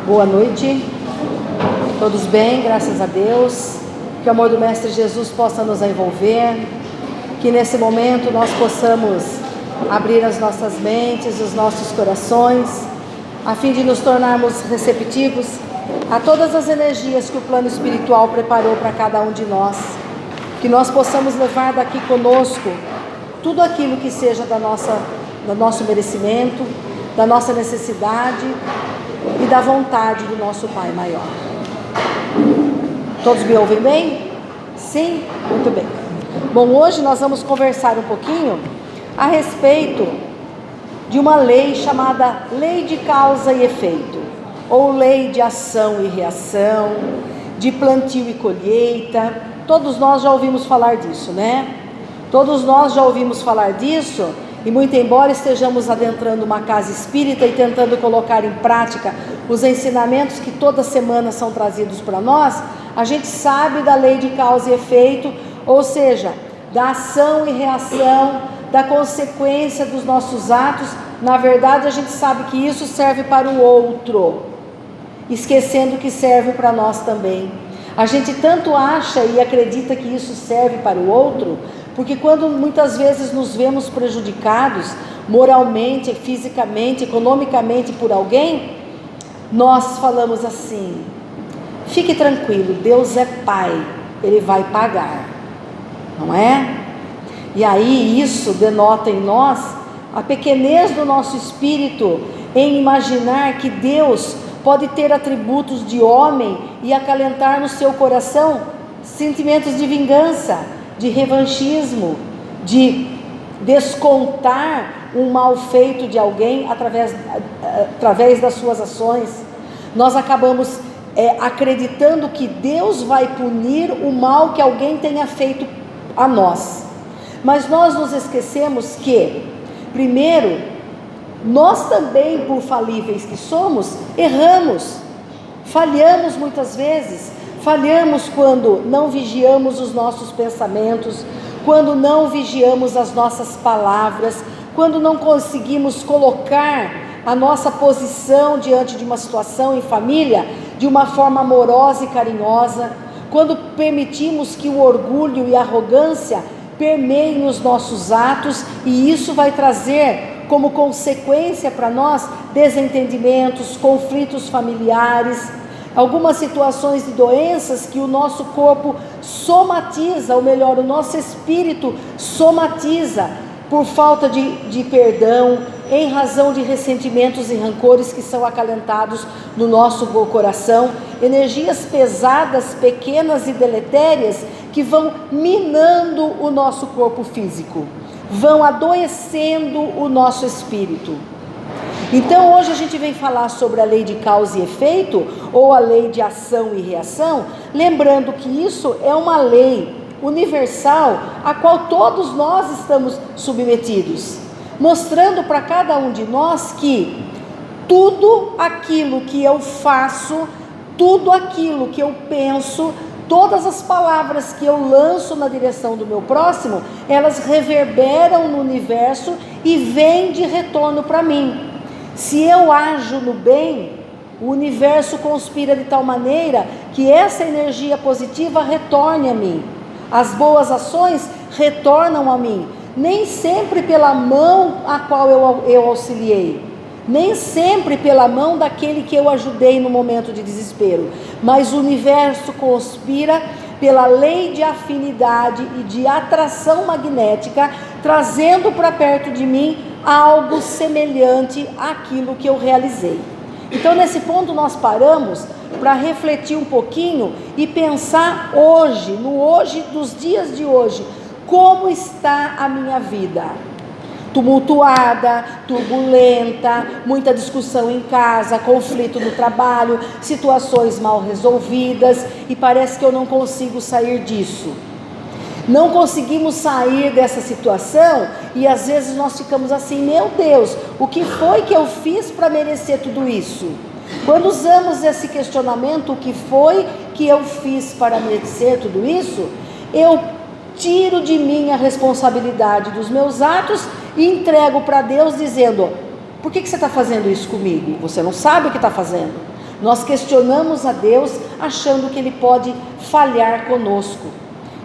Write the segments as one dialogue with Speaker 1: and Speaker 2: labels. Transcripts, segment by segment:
Speaker 1: Boa noite, todos bem, graças a Deus. Que o amor do Mestre Jesus possa nos envolver, que nesse momento nós possamos abrir as nossas mentes, os nossos corações, a fim de nos tornarmos receptivos a todas as energias que o plano espiritual preparou para cada um de nós, que nós possamos levar daqui conosco tudo aquilo que seja do nosso merecimento, da nossa necessidade e da vontade do nosso Pai maior. Todos me ouvem bem? Sim? Muito bem. Bom, hoje nós vamos conversar um pouquinho a respeito de uma lei chamada Lei de Causa e Efeito, ou Lei de Ação e Reação, de plantio e colheita. Todos nós já ouvimos falar disso, né? Todos nós já ouvimos falar disso, e muito embora estejamos adentrando uma casa espírita e tentando colocar em prática os ensinamentos que toda semana são trazidos para nós, a gente sabe da lei de causa e efeito, ou seja, da ação e reação, da consequência dos nossos atos. Na verdade, a gente sabe que isso serve para o outro, esquecendo que serve para nós também. A gente tanto acha e acredita que isso serve para o outro, porque quando muitas vezes nos vemos prejudicados moralmente, fisicamente, economicamente por alguém, nós falamos assim: fique tranquilo, Deus é Pai, Ele vai pagar, não é? E aí isso denota em nós a pequenez do nosso espírito em imaginar que Deus pode ter atributos de homem e acalentar no seu coração sentimentos de vingança, de revanchismo, de descontar um mal feito de alguém através das suas ações. Nós acabamos acreditando que Deus vai punir o mal que alguém tenha feito a nós, mas nós nos esquecemos que, primeiro, nós também, por falíveis que somos, erramos, falhamos muitas vezes. Falhamos quando não vigiamos os nossos pensamentos, quando não vigiamos as nossas palavras, quando não conseguimos colocar a nossa posição diante de uma situação em família de uma forma amorosa e carinhosa, quando permitimos que o orgulho e a arrogância permeiem os nossos atos, e isso vai trazer como consequência para nós desentendimentos, conflitos familiares, algumas situações de doenças que o nosso corpo somatiza, ou melhor, o nosso espírito somatiza por falta de perdão, em razão de ressentimentos e rancores que são acalentados no nosso coração, energias pesadas, pequenas e deletérias que vão minando o nosso corpo físico, vão adoecendo o nosso espírito. Então hoje a gente vem falar sobre a lei de causa e efeito, ou a lei de ação e reação, lembrando que isso é uma lei universal a qual todos nós estamos submetidos, mostrando para cada um de nós que tudo aquilo que eu faço, tudo aquilo que eu penso, todas as palavras que eu lanço na direção do meu próximo, elas reverberam no universo e vêm de retorno para mim. Se eu ajo no bem, o universo conspira de tal maneira que essa energia positiva retorne a mim. As boas ações retornam a mim, nem sempre pela mão a qual eu auxiliei, nem sempre pela mão daquele que eu ajudei no momento de desespero, mas o universo conspira pela lei de afinidade e de atração magnética, trazendo para perto de mim algo semelhante àquilo que eu realizei. Então nesse ponto nós paramos para refletir um pouquinho e pensar hoje, no hoje dos dias de hoje, como está a minha vida? Tumultuada, turbulenta, muita discussão em casa, conflito no trabalho, situações mal resolvidas, e parece que eu não consigo sair disso. Não conseguimos sair dessa situação, e às vezes nós ficamos assim: meu Deus, o que foi que eu fiz para merecer tudo isso? Quando usamos esse questionamento, o que foi que eu fiz para merecer tudo isso, eu tiro de mim a responsabilidade dos meus atos e entrego para Deus, dizendo: por que você está fazendo isso comigo? Você não sabe o que está fazendo. Nós questionamos a Deus achando que Ele pode falhar conosco.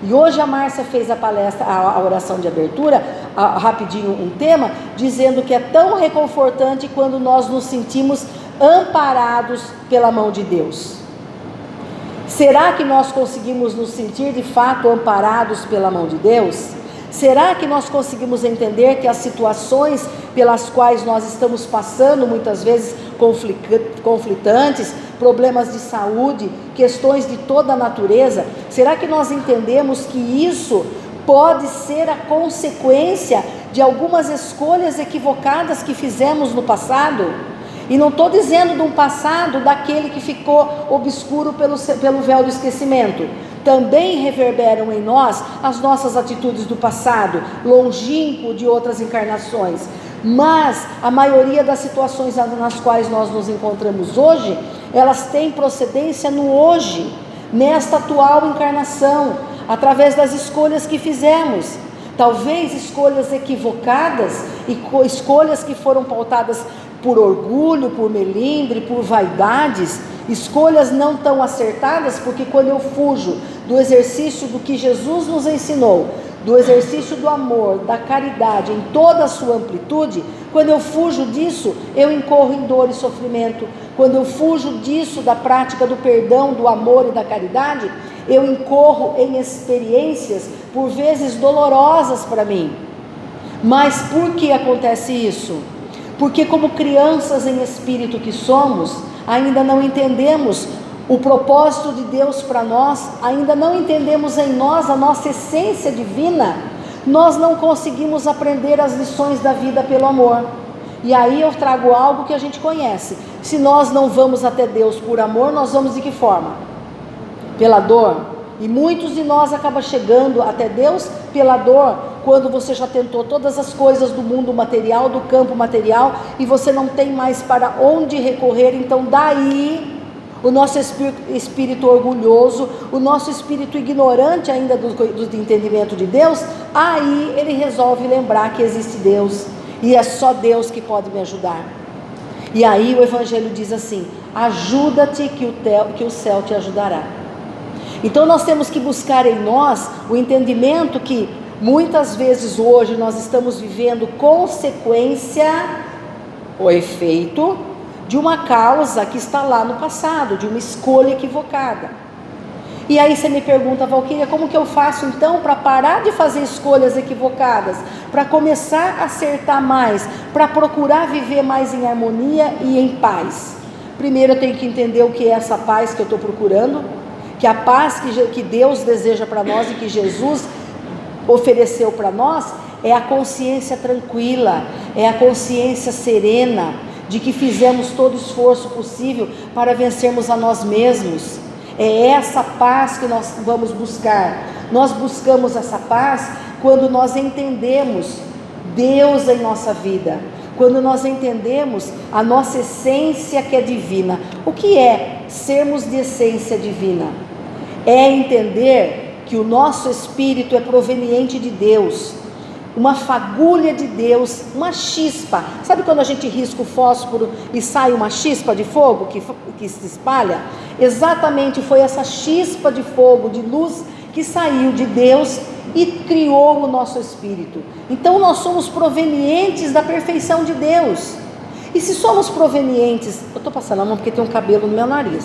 Speaker 1: E hoje a Márcia fez a palestra, a oração de abertura, rapidinho um tema, dizendo que é tão reconfortante quando nós nos sentimos amparados pela mão de Deus. Será que nós conseguimos nos sentir de fato amparados pela mão de Deus? Será que nós conseguimos entender que as situações pelas quais nós estamos passando, muitas vezes conflitantes, problemas de saúde, questões de toda a natureza, será que nós entendemos que isso pode ser a consequência de algumas escolhas equivocadas que fizemos no passado? E não estou dizendo de um passado daquele que ficou obscuro pelo véu do esquecimento. Também reverberam em nós as nossas atitudes do passado, longínquo de outras encarnações. Mas a maioria das situações nas quais nós nos encontramos hoje, elas têm procedência no hoje, nesta atual encarnação, através das escolhas que fizemos. Talvez escolhas equivocadas e escolhas que foram pautadas por orgulho, por melindre, por vaidades, escolhas não tão acertadas, porque quando eu fujo do exercício do que Jesus nos ensinou, do exercício do amor, da caridade em toda a sua amplitude, quando eu fujo disso, eu incorro em dor e sofrimento. Quando eu fujo disso, da prática do perdão, do amor e da caridade, eu incorro em experiências, por vezes dolorosas para mim. Mas por que acontece isso? Porque como crianças em espírito que somos, ainda não entendemos o propósito de Deus para nós, ainda não entendemos em nós a nossa essência divina, nós não conseguimos aprender as lições da vida pelo amor. E aí eu trago algo que a gente conhece: se nós não vamos até Deus por amor, nós vamos de que forma? Pela dor. E muitos de nós acabam chegando até Deus pela dor, quando você já tentou todas as coisas do mundo material, do campo material, e você não tem mais para onde recorrer. Então daí o nosso espírito orgulhoso, o nosso espírito ignorante ainda do entendimento de Deus, aí ele resolve lembrar que existe Deus, e é só Deus que pode me ajudar. E aí o Evangelho diz assim: ajuda-te que o céu te ajudará. Então nós temos que buscar em nós o entendimento que muitas vezes hoje nós estamos vivendo consequência, o efeito de uma causa que está lá no passado, de uma escolha equivocada. E aí você me pergunta: Valquíria, como que eu faço então para parar de fazer escolhas equivocadas, para começar a acertar mais, para procurar viver mais em harmonia e em paz? Primeiro eu tenho que entender o que é essa paz que eu estou procurando, que a paz que Deus deseja para nós e que Jesus ofereceu para nós é a consciência tranquila, é a consciência serena, de que fizemos todo o esforço possível para vencermos a nós mesmos. É essa paz que nós vamos buscar. Nós buscamos essa paz quando nós entendemos Deus em nossa vida, quando nós entendemos a nossa essência que é divina. O que é sermos de essência divina? É entender que o nosso espírito é proveniente de Deus, uma fagulha de Deus, uma chispa. Sabe quando a gente risca o fósforo e sai uma chispa de fogo que se espalha? Exatamente, foi essa chispa de fogo, de luz, que saiu de Deus e criou o nosso espírito. Então nós somos provenientes da perfeição de Deus. E se somos provenientes, eu estou passando a mão porque tem um cabelo no meu nariz.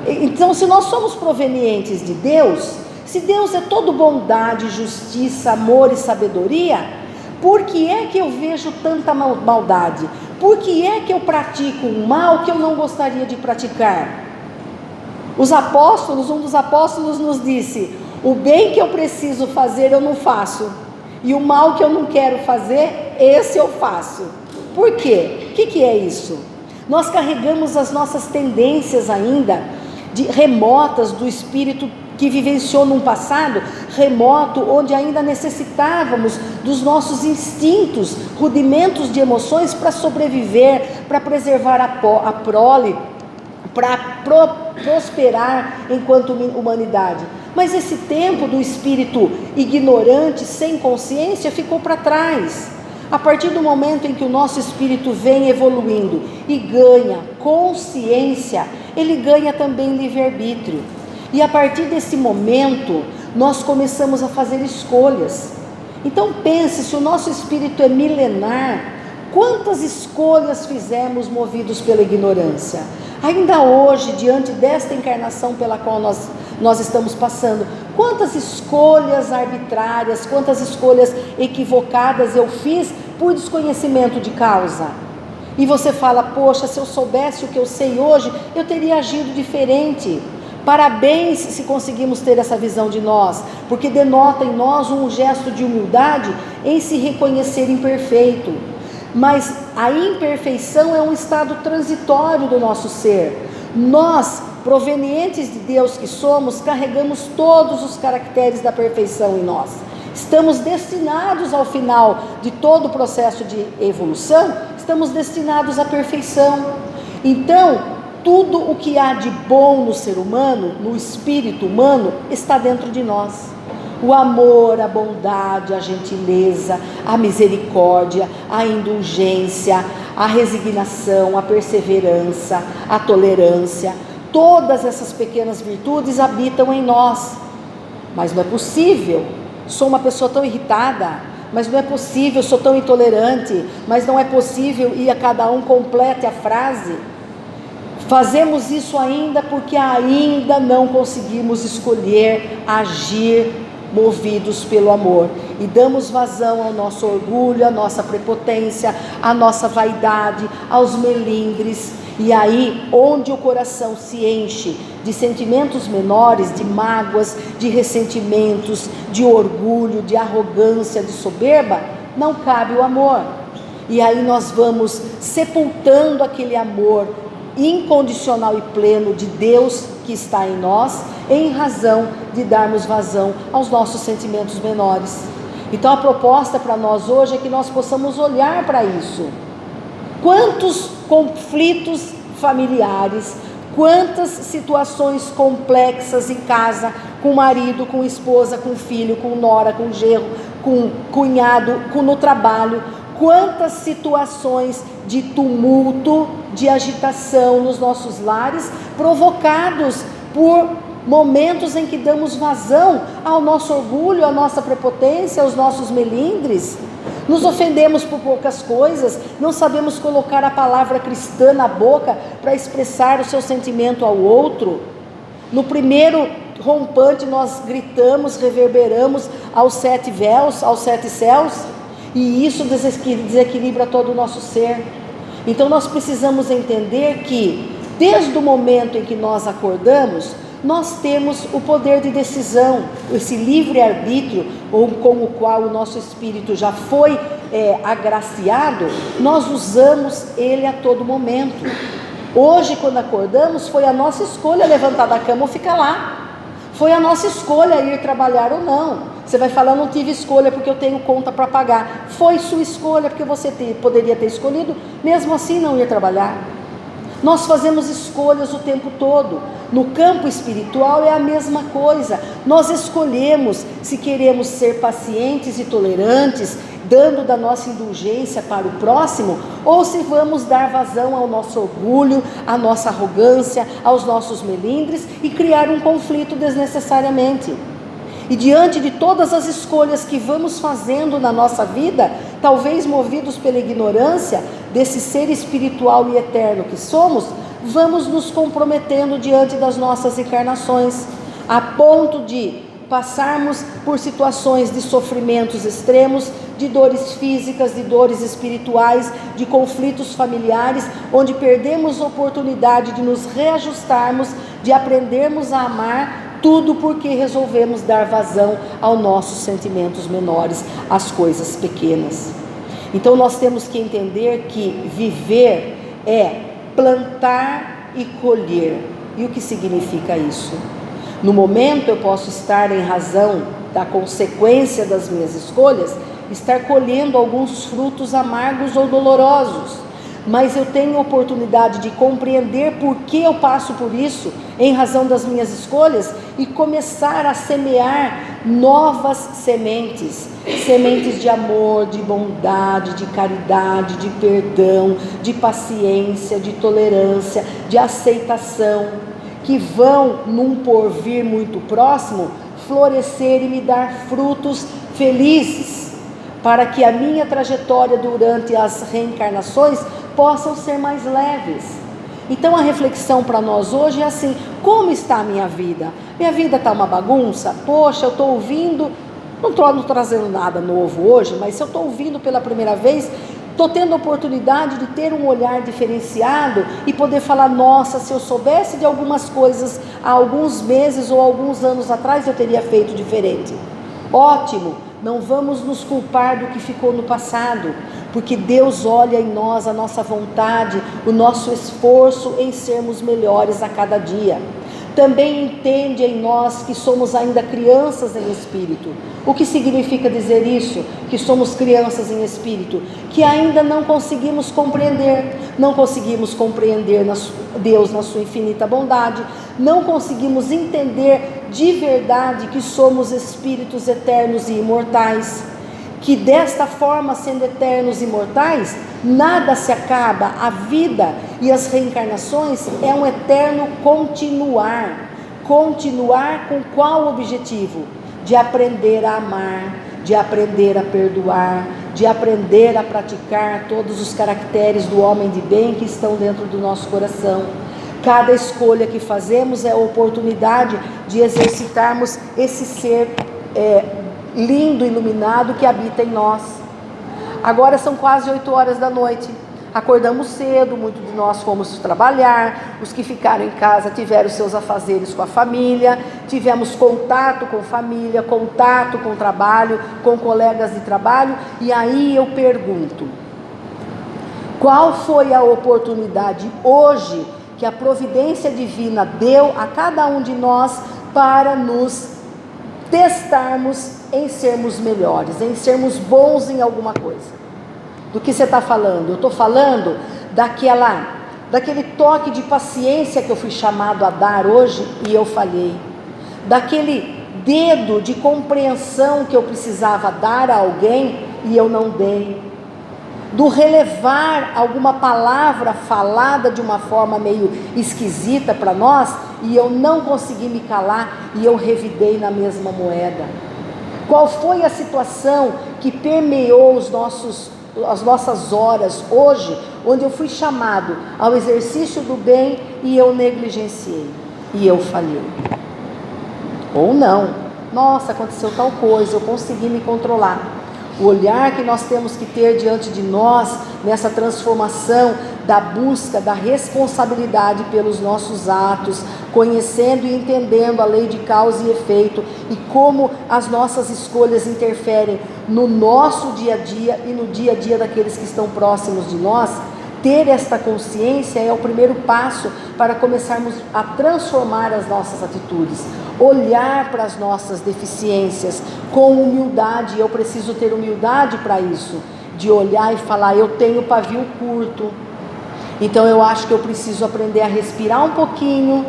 Speaker 1: Então, se nós somos provenientes de Deus, se Deus é todo bondade, justiça, amor e sabedoria, por que é que eu vejo tanta maldade? Por que é que eu pratico um mal que eu não gostaria de praticar? Um dos apóstolos nos disse: o bem que eu preciso fazer eu não faço, e o mal que eu não quero fazer, esse eu faço. Por quê? O que é isso? Nós carregamos as nossas tendências ainda remotas do espírito que vivenciou num passado remoto, onde ainda necessitávamos dos nossos instintos, rudimentos de emoções para sobreviver, para preservar a prole, para prosperar enquanto humanidade. Mas esse tempo do espírito ignorante, sem consciência, ficou para trás. A partir do momento em que o nosso espírito vem evoluindo e ganha consciência, ele ganha também livre-arbítrio. E a partir desse momento, nós começamos a fazer escolhas. Então pense, se o nosso espírito é milenar, quantas escolhas fizemos movidos pela ignorância? Ainda hoje, diante desta encarnação pela qual nós estamos passando, quantas escolhas arbitrárias, quantas escolhas equivocadas eu fiz por desconhecimento de causa? E você fala, poxa, se eu soubesse o que eu sei hoje, eu teria agido diferente. Parabéns se conseguimos ter essa visão de nós, porque denota em nós um gesto de humildade em se reconhecer imperfeito. Mas a imperfeição é um estado transitório do nosso ser. Nós, provenientes de Deus que somos, carregamos todos os caracteres da perfeição em nós. Estamos destinados ao final de todo o processo de evolução, estamos destinados à perfeição. Então, tudo o que há de bom no ser humano, no espírito humano, está dentro de nós. O amor, a bondade, a gentileza, a misericórdia, a indulgência, a resignação, a perseverança, a tolerância, todas essas pequenas virtudes habitam em nós. Mas não é possível, sou uma pessoa tão irritada, mas não é possível, sou tão intolerante, mas não é possível, e a cada um complete a frase. Fazemos isso ainda porque ainda não conseguimos escolher agir movidos pelo amor, e damos vazão ao nosso orgulho, à nossa prepotência, à nossa vaidade, aos melindres. E aí, onde o coração se enche de sentimentos menores, de mágoas, de ressentimentos, de orgulho, de arrogância, de soberba, não cabe o amor. E aí nós vamos sepultando aquele amor incondicional e pleno de Deus que está em nós, em razão de darmos vazão aos nossos sentimentos menores. Então a proposta para nós hoje é que nós possamos olhar para isso. Quantos conflitos familiares, quantas situações complexas em casa, com marido, com esposa, com filho, com nora, com genro, com cunhado, no trabalho, quantas situações de tumulto, de agitação nos nossos lares, provocados por momentos em que damos vazão ao nosso orgulho, à nossa prepotência, aos nossos melindres. Nos ofendemos por poucas coisas, não sabemos colocar a palavra cristã na boca para expressar o seu sentimento ao outro. No primeiro rompante nós gritamos, reverberamos aos 7 véus, aos 7 céus, e isso desequilibra todo o nosso ser. Então nós precisamos entender que desde o momento em que nós acordamos, nós temos o poder de decisão, esse livre-arbítrio, com o qual o nosso espírito já foi agraciado, nós usamos ele a todo momento. Hoje, quando acordamos, foi a nossa escolha levantar da cama ou ficar lá. Foi a nossa escolha ir trabalhar ou não. Você vai falar, não tive escolha porque eu tenho conta para pagar. Foi sua escolha porque você poderia ter escolhido, mesmo assim não ir trabalhar. Nós fazemos escolhas o tempo todo. No campo espiritual é a mesma coisa. Nós escolhemos se queremos ser pacientes e tolerantes, dando da nossa indulgência para o próximo, ou se vamos dar vazão ao nosso orgulho, à nossa arrogância, aos nossos melindres e criar um conflito desnecessariamente. E diante de todas as escolhas que vamos fazendo na nossa vida, talvez movidos pela ignorância desse ser espiritual e eterno que somos, vamos nos comprometendo diante das nossas encarnações, a ponto de passarmos por situações de sofrimentos extremos, de dores físicas, de dores espirituais, de conflitos familiares, onde perdemos a oportunidade de nos reajustarmos, de aprendermos a amar, tudo porque resolvemos dar vazão aos nossos sentimentos menores, às coisas pequenas. Então nós temos que entender que viver é plantar e colher. E o que significa isso? No momento eu posso estar, em razão da consequência das minhas escolhas, estar colhendo alguns frutos amargos ou dolorosos, mas eu tenho oportunidade de compreender por que eu passo por isso, em razão das minhas escolhas, e começar a semear novas sementes, sementes de amor, de bondade, de caridade, de perdão, de paciência, de tolerância, de aceitação, que vão, num porvir muito próximo, florescer e me dar frutos felizes, para que a minha trajetória durante as reencarnações possam ser mais leves. Então a reflexão para nós hoje é assim: como está a minha vida? Minha vida está uma bagunça? Poxa, eu estou ouvindo, não estou trazendo nada novo hoje, mas se eu estou ouvindo pela primeira vez, estou tendo a oportunidade de ter um olhar diferenciado e poder falar: nossa, se eu soubesse de algumas coisas há alguns meses ou alguns anos atrás, eu teria feito diferente. Ótimo, não vamos nos culpar do que ficou no passado, porque Deus olha em nós a nossa vontade, o nosso esforço em sermos melhores a cada dia. Também entende em nós que somos ainda crianças em espírito. O que significa dizer isso? Que somos crianças em espírito, que ainda não conseguimos compreender Deus na sua infinita bondade, não conseguimos entender de verdade que somos espíritos eternos e imortais, que desta forma, sendo eternos e imortais, nada se acaba. A vida e as reencarnações é um eterno continuar com qual objetivo? De aprender a amar, de aprender a perdoar, de aprender a praticar todos os caracteres do homem de bem que estão dentro do nosso coração. Cada escolha que fazemos é a oportunidade de exercitarmos esse ser lindo, iluminado que habita em nós. Agora são quase 8 horas da noite, acordamos cedo, muitos de nós fomos trabalhar, os que ficaram em casa tiveram seus afazeres com a família, tivemos contato com família, contato com trabalho, com colegas de trabalho, e aí eu pergunto: qual foi a oportunidade hoje que a providência divina deu a cada um de nós para nos testarmos em sermos melhores, em sermos bons em alguma coisa? Do que você está falando? Eu estou falando daquele toque de paciência que eu fui chamado a dar hoje e eu falhei, daquele dedo de compreensão que eu precisava dar a alguém e eu não dei, do relevar alguma palavra falada de uma forma meio esquisita para nós e eu não consegui me calar e eu revidei na mesma moeda. Qual foi a situação que permeou as nossas horas hoje, onde eu fui chamado ao exercício do bem e eu negligenciei e eu falhei? Ou não, nossa, aconteceu tal coisa, eu consegui me controlar. O olhar que nós temos que ter diante de nós, nessa transformação da busca, da responsabilidade pelos nossos atos, conhecendo e entendendo a lei de causa e efeito, e como as nossas escolhas interferem no nosso dia a dia e no dia a dia daqueles que estão próximos de nós. Ter esta consciência é o primeiro passo para começarmos a transformar as nossas atitudes, olhar para as nossas deficiências com humildade. Eu preciso ter humildade para isso, de olhar e falar: eu tenho pavio curto, então eu acho que eu preciso aprender a respirar um pouquinho,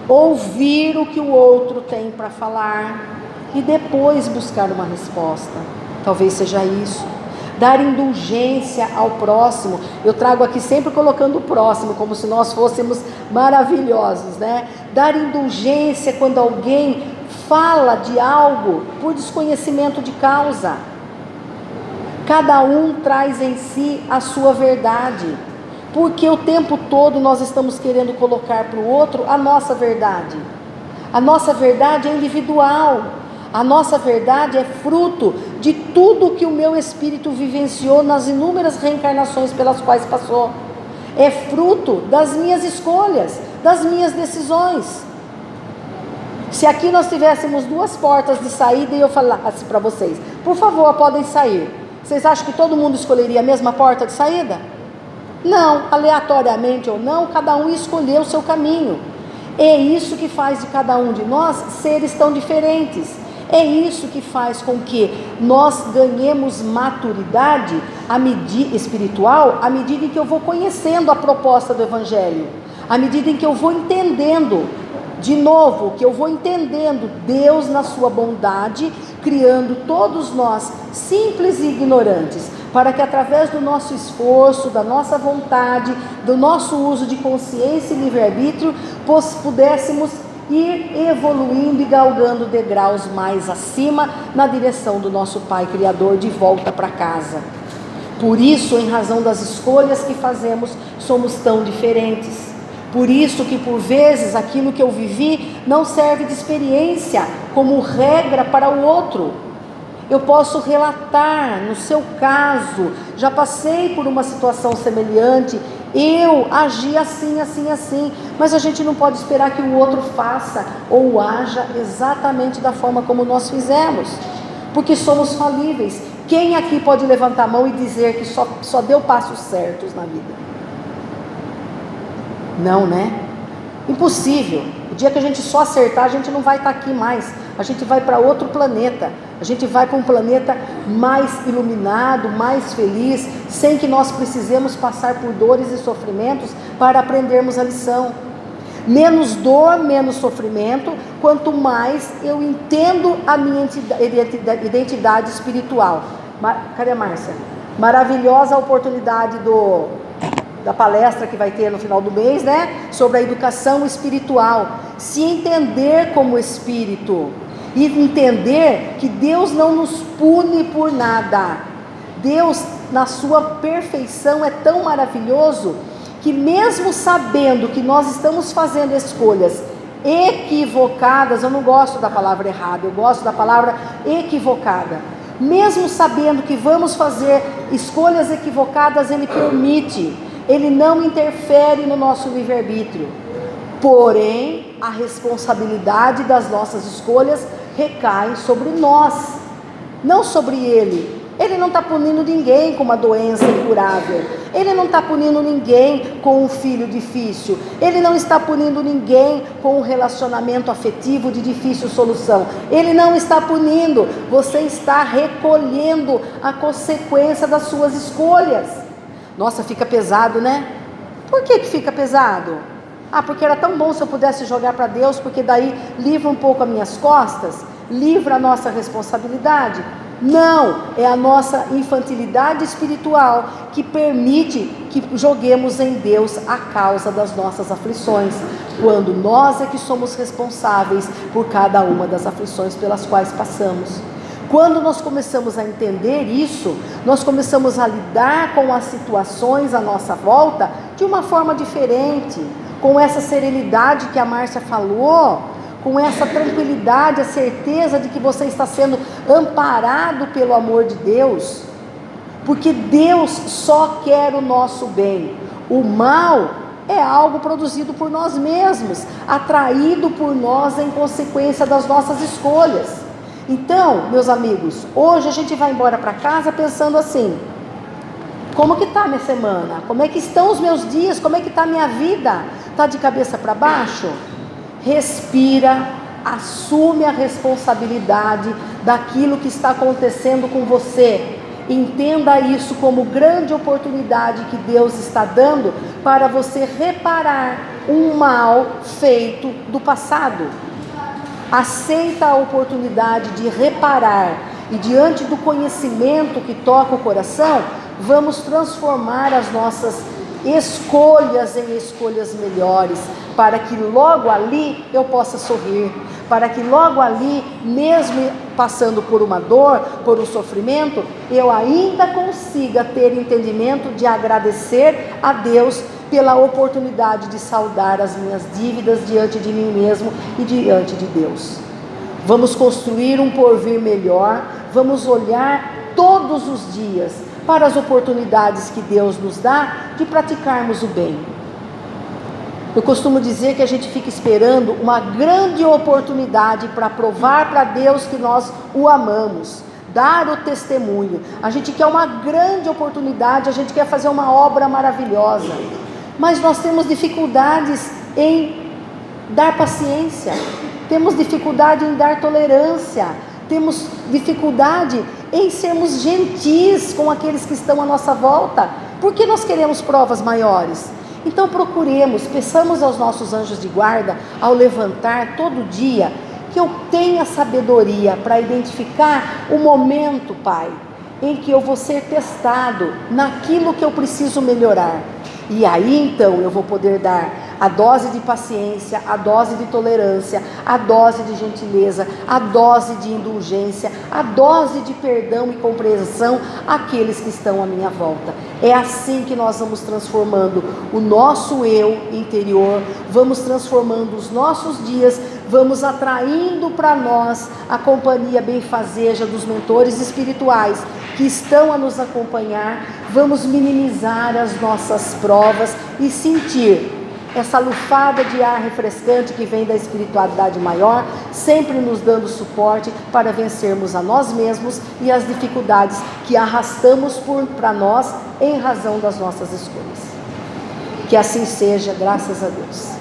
Speaker 1: ouvir o que o outro tem para falar e depois buscar uma resposta. Talvez seja isso. Dar indulgência ao próximo. Eu trago aqui sempre colocando o próximo, como se nós fôssemos maravilhosos, né? Dar indulgência quando alguém fala de algo por desconhecimento de causa. Cada um traz em si a sua verdade, porque o tempo todo nós estamos querendo colocar para o outro a nossa verdade. A nossa verdade é individual. A nossa verdade é fruto de tudo que o meu espírito vivenciou nas inúmeras reencarnações pelas quais passou. É fruto das minhas escolhas, das minhas decisões. Se aqui nós tivéssemos 2 portas de saída e eu falasse para vocês: por favor, podem sair, vocês acham que todo mundo escolheria a mesma porta de saída? Não, aleatoriamente ou não, cada um escolheu o seu caminho. É isso que faz de cada um de nós seres tão diferentes. É isso que faz com que nós ganhemos maturidade espiritual, à medida em que eu vou conhecendo a proposta do Evangelho, à medida em que eu vou entendendo, de novo, que eu vou entendendo Deus na sua bondade, criando todos nós simples e ignorantes, para que através do nosso esforço, da nossa vontade, do nosso uso de consciência e livre-arbítrio, pudéssemos ir evoluindo e galgando degraus mais acima, na direção do nosso Pai Criador, de volta para casa. Por isso, em razão das escolhas que fazemos, somos tão diferentes. Por isso que por vezes aquilo que eu vivi não serve de experiência como regra para o outro. Eu posso relatar, no seu caso, já passei por uma situação semelhante, eu agi assim, assim, assim, mas a gente não pode esperar que o outro faça ou haja exatamente da forma como nós fizemos, porque somos falíveis. Quem aqui pode levantar a mão e dizer que só deu passos certos na vida? Não, né? Impossível. O dia que a gente só acertar, a gente não vai estar aqui mais. A gente vai para outro planeta. A gente vai para um planeta mais iluminado, mais feliz, sem que nós precisemos passar por dores e sofrimentos para aprendermos a lição. Menos dor, menos sofrimento, quanto mais eu entendo a minha identidade espiritual. Cadê a Márcia? Maravilhosa oportunidade da palestra que vai ter no final do mês, né? Sobre a educação espiritual. Se entender como espírito e entender que Deus não nos pune por nada. Deus, na sua perfeição, é tão maravilhoso que mesmo sabendo que nós estamos fazendo escolhas equivocadas, eu não gosto da palavra errada, eu gosto da palavra equivocada. Mesmo sabendo que vamos fazer escolhas equivocadas, Ele permite. Ele não interfere no nosso livre-arbítrio, porém a responsabilidade das nossas escolhas recai sobre nós, não sobre Ele. Ele não está punindo ninguém com uma doença incurável, Ele não está punindo ninguém com um filho difícil, Ele não está punindo ninguém com um relacionamento afetivo de difícil solução, Ele não está punindo, você está recolhendo a consequência das suas escolhas. Nossa, fica pesado, né? Por que fica pesado? Porque era tão bom se eu pudesse jogar para Deus, porque daí livra um pouco as minhas costas, livra a nossa responsabilidade. Não, é a nossa infantilidade espiritual que permite que joguemos em Deus a causa das nossas aflições, quando nós é que somos responsáveis por cada uma das aflições pelas quais passamos. Quando nós começamos a entender isso, nós começamos a lidar com as situações à nossa volta de uma forma diferente, com essa serenidade que a Márcia falou, com essa tranquilidade, a certeza de que você está sendo amparado pelo amor de Deus, porque Deus só quer o nosso bem. O mal é algo produzido por nós mesmos, atraído por nós em consequência das nossas escolhas. Então, meus amigos, hoje a gente vai embora para casa pensando assim: como que está minha semana? Como é que estão os meus dias? Como é que está a minha vida? Está de cabeça para baixo? Respira, assume a responsabilidade daquilo que está acontecendo com você. Entenda isso como grande oportunidade que Deus está dando para você reparar um mal feito do passado. Aceita a oportunidade de reparar e, diante do conhecimento que toca o coração, vamos transformar as nossas escolhas em escolhas melhores, para que logo ali eu possa sorrir, para que logo ali, mesmo passando por uma dor, por um sofrimento, eu ainda consiga ter entendimento de agradecer a Deus pela oportunidade de saldar as minhas dívidas diante de mim mesmo e diante de Deus. Vamos construir um porvir melhor, vamos olhar todos os dias para as oportunidades que Deus nos dá de praticarmos o bem. Eu costumo dizer que a gente fica esperando uma grande oportunidade para provar para Deus que nós o amamos, dar o testemunho. A gente quer uma grande oportunidade, a gente quer fazer uma obra maravilhosa, mas nós temos dificuldades em dar paciência, temos dificuldade em dar tolerância, temos dificuldade em sermos gentis com aqueles que estão à nossa volta, porque nós queremos provas maiores. Então procuremos, peçamos aos nossos anjos de guarda, ao levantar todo dia, que eu tenha sabedoria para identificar o momento, Pai, em que eu vou ser testado naquilo que eu preciso melhorar. E aí então eu vou poder dar a dose de paciência, a dose de tolerância, a dose de gentileza, a dose de indulgência, a dose de perdão e compreensão àqueles que estão à minha volta. É assim que nós vamos transformando o nosso eu interior, vamos transformando os nossos dias, vamos atraindo para nós a companhia benfazeja dos mentores espirituais que estão a nos acompanhar, vamos minimizar as nossas provas e sentir essa lufada de ar refrescante que vem da espiritualidade maior, sempre nos dando suporte para vencermos a nós mesmos e as dificuldades que arrastamos para nós em razão das nossas escolhas. Que assim seja, graças a Deus.